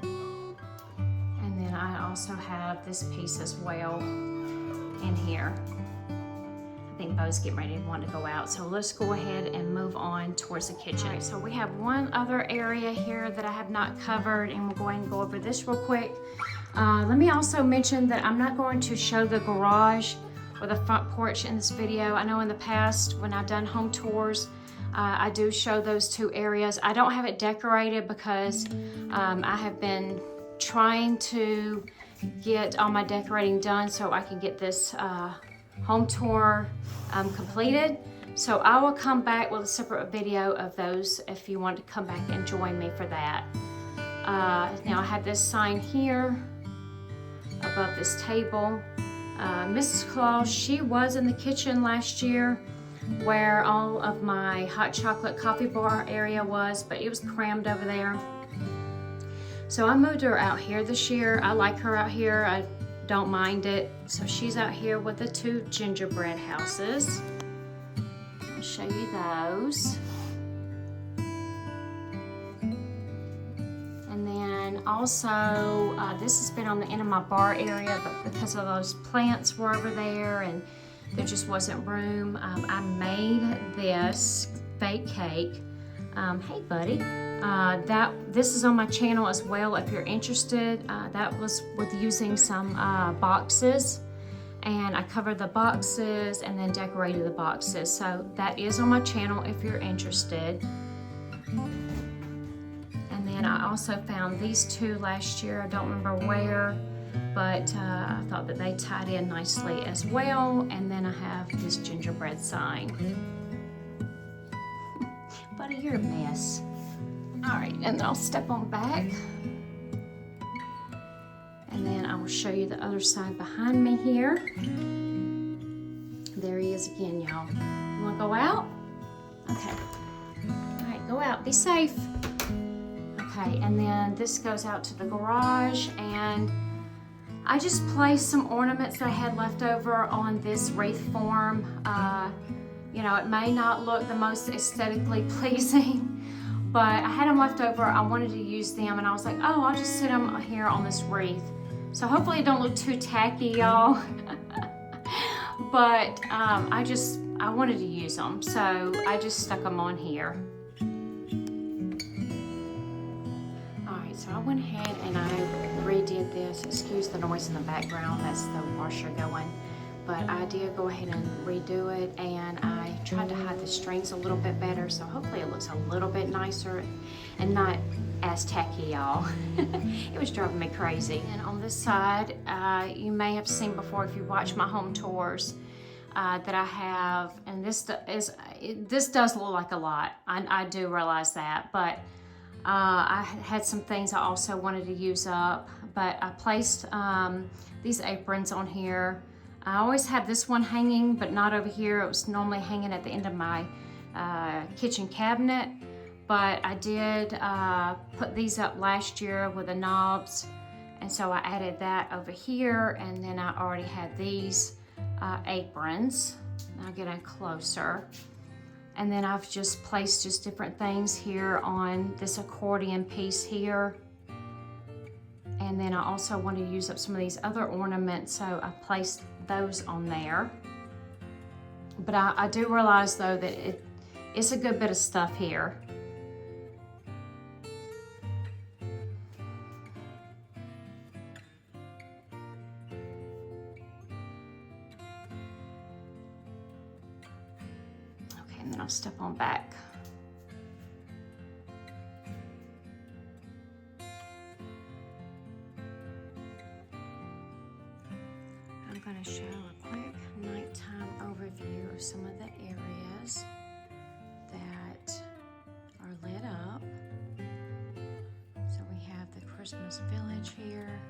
And then I also have this piece as well in here. I think Bo's getting ready to want to go out. So let's go ahead and move on towards the kitchen. All right, so we have one other area here that I have not covered, and we'll go ahead and go over this real quick. Let me also mention that I'm not going to show the garage or the front porch in this video. I know in the past when I've done home tours, I do show those 2 areas. I don't have it decorated because I have been trying to get all my decorating done so I can get this home tour completed. So I will come back with a separate video of those if you want to come back and join me for that. Now I have this sign here above this table. Mrs. Claus, she was in the kitchen last year where all of my hot chocolate coffee bar area was, but it was crammed over there. So I moved her out here this year. I like her out here. I don't mind it. So she's out here with the 2 gingerbread houses. I'll show you those. And then also, this has been on the end of my bar area, but because of those plants were over there and there just wasn't room, I made this fake cake. Hey buddy. This is on my channel as well if you're interested. That was with using some boxes, and I covered the boxes and then decorated the boxes. So that is on my channel if you're interested. And then I also found these 2 last year. I don't remember where. but I thought that they tied in nicely as well. And then I have this gingerbread sign. Buddy, you're a mess. All right, and then I'll step on back. And then I will show you the other side behind me here. There he is again, y'all. You wanna go out? Okay. All right, go out, be safe. Okay, and then this goes out to the garage, and I just placed some ornaments that I had left over on this wreath form. You know, it may not look the most aesthetically pleasing, but I had them left over. I wanted to use them, and I was like, oh, I'll just sit them here on this wreath. So hopefully it don't look too tacky, y'all. But I wanted to use them, so I just stuck them on here. All right, so I went ahead and I redid this. Excuse the noise in the background, that's the washer going. But I did go ahead and redo it, and I tried to hide the strings a little bit better, so hopefully it looks a little bit nicer and not as tacky, y'all. It was driving me crazy. And on this side, you may have seen before if you watch my home tours, that I have, and this does look like a lot. I do realize that, but I had some things I also wanted to use up, but I placed these aprons on here. I always have this one hanging, but not over here. It was normally hanging at the end of my kitchen cabinet, but I did put these up last year with the knobs, and so I added that over here, and then I already had these aprons. I'll get in closer. And then I've just placed just different things here on this accordion piece here. And then I also want to use up some of these other ornaments, so I placed those on there. But I do realize though that it's a good bit of stuff here. Okay, and then I'll step on back. I'm going to show a quick nighttime overview of some of the areas that are lit up. So we have the Christmas village here.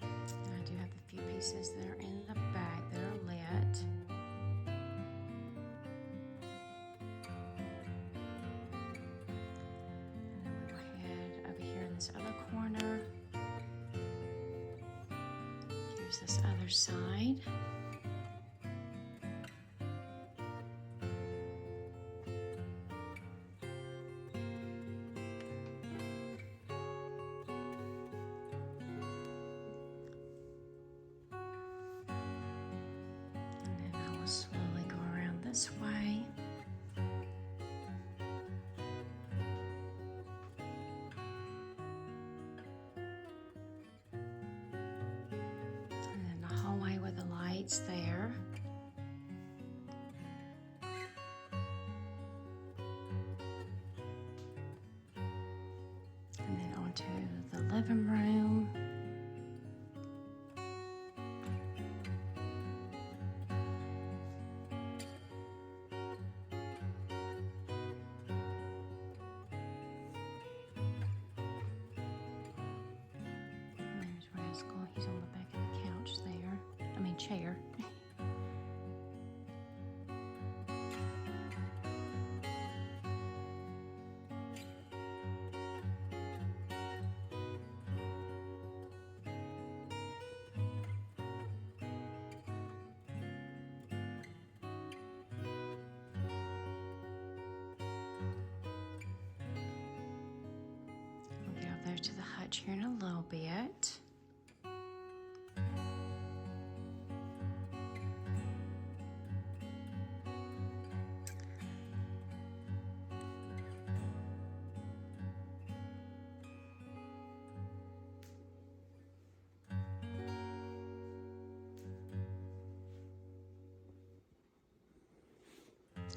And I do have a few pieces that are in the back that are lit. And then we go ahead over here in this other corner. Here's this other side. And then I will slowly go around this way. There. And then onto the living room. And there's Rascal. He's on the back of the couch there. I mean chair. We'll get over there to the hutch here in a little bit.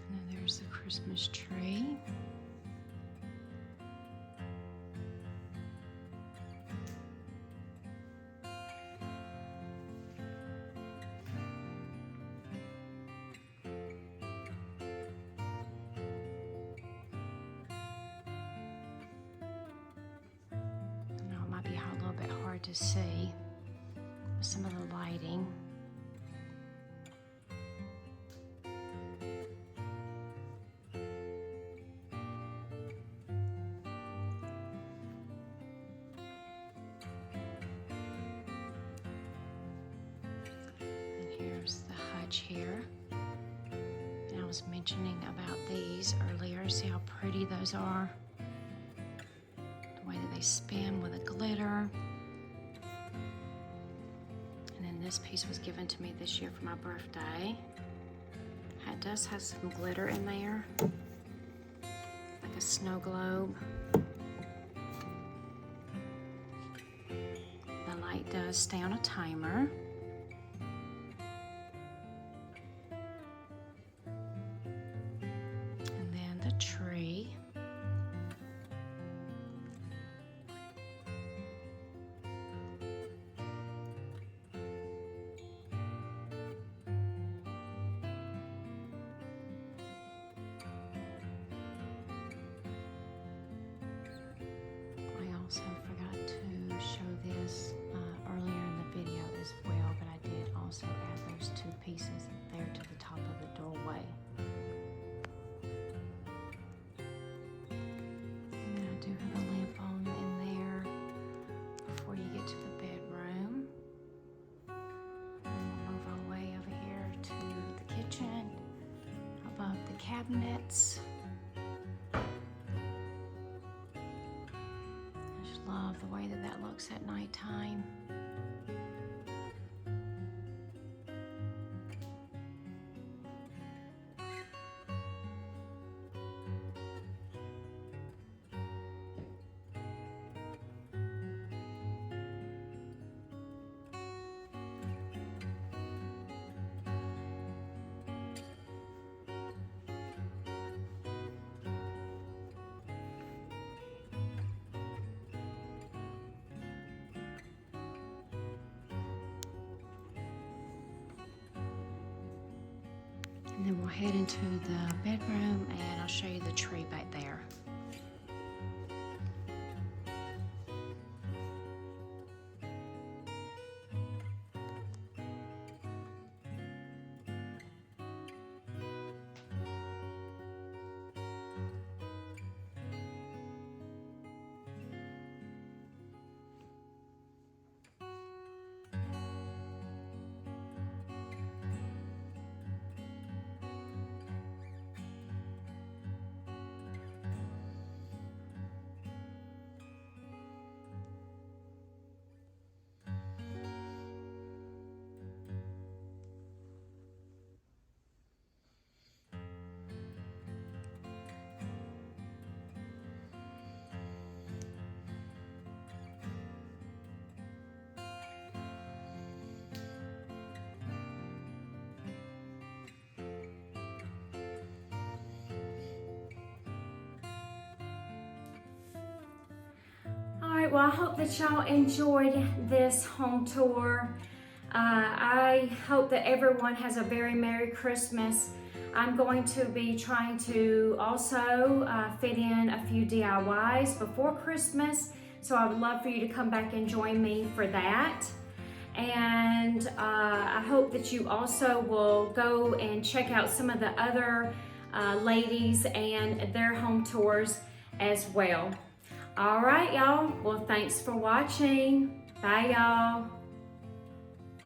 And then there's the Christmas tree. to see with some of the lighting. And here's the hutch here. And I was mentioning about these earlier. See how pretty those are? The way that they spin with the glitter. And then this piece was given to me this year for my birthday. It does have some glitter in there, like a snow globe. The light does stay on a timer. And then the tree. I also forgot to show this earlier in the video as well, but I did also add those two pieces there to the top of the doorway. And then I do have a lamp on in there before you get to the bedroom. And we'll move our way over here to the kitchen, above the cabinets. Love the way that that looks at nighttime. And then we'll head into the bedroom and I'll show you the tree back there. Alright, well I hope that y'all enjoyed this home tour. I hope that everyone has a very Merry Christmas. I'm going to be trying to also fit in a few DIYs before Christmas, so I would love for you to come back and join me for that. And I hope that you also will go and check out some of the other ladies and their home tours as well. All right, y'all. Well, thanks for watching. Bye, y'all.